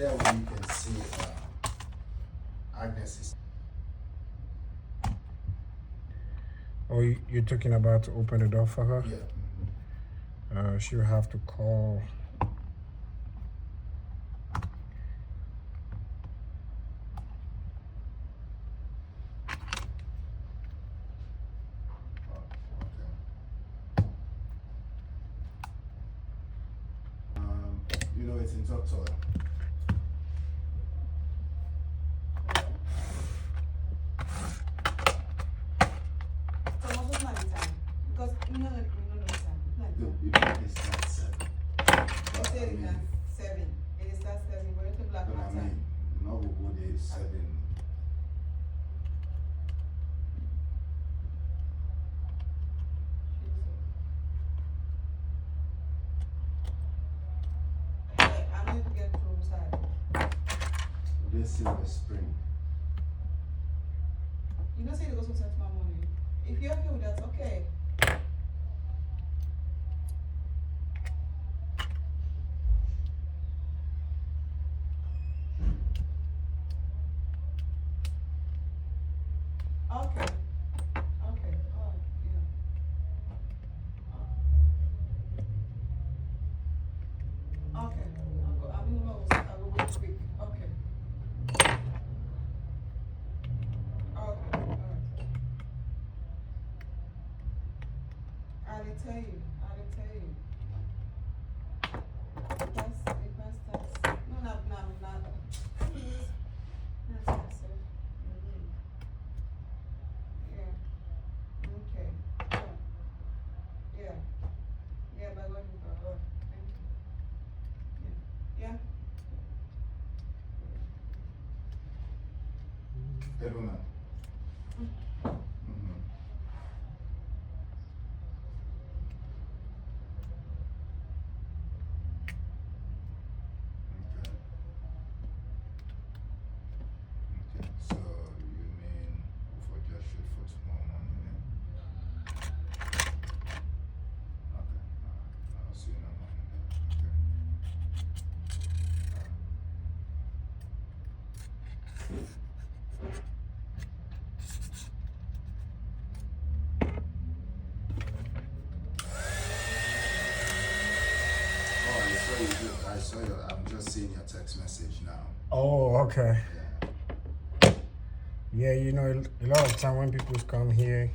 there where you can see Agnes. Oh, you're talking about to open the door for her? Yeah. She'll have to call. You know it's in top soil. Because you know time. You know it's not 7. You said it at 7. It starts 7. We're going to black But I time. mean, no wood is 7. Hey, I'm going to get through side. This Silver Spring. You know, say you go to set my money. If you're okay with that, okay. Okay. Okay. Oh, yeah. Okay. I'll go real quick. Okay. Okay. All right. I didn't tell you. That's no. Please. That's it. Yeah. Okay. Yeah. Yeah, but what you got? Thank you. Yeah. Good woman. Okay, so you mean for just shoot for small money then? Okay, I'll see no money then. Oh, I saw you. I'm just seeing your text message now. Oh, okay. Yeah. Yeah, you know, a lot of time when people come here,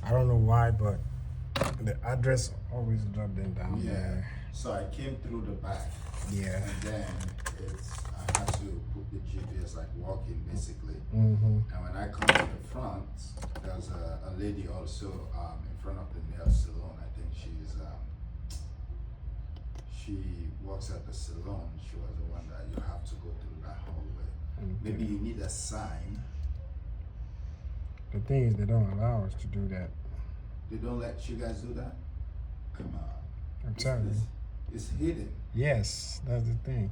I don't know why, but the address always drop them down there. So I came through the back. Yeah. And then I had to put the GPS like walking basically. Mm-hmm. And when I come to the front, there's a lady also in front of the nail salon. I think she works at the salon. She was the one that you have to go through that hallway. Okay. Maybe you need a sign. The thing is, they don't allow us to do that. They don't let you guys do that? Come on. I'm telling you. It's hidden. Yes, that's the thing.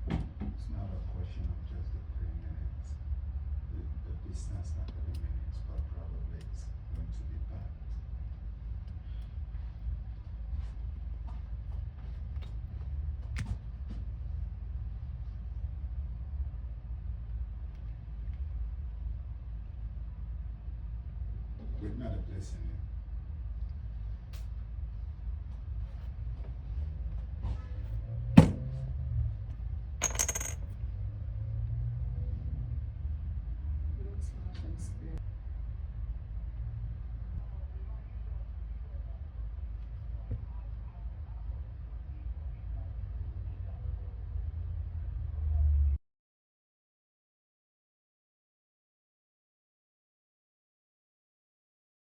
It's not a question of just the 3 minutes. The distance, not 3 minutes, but probably it's going to be bad. We're not a blessing.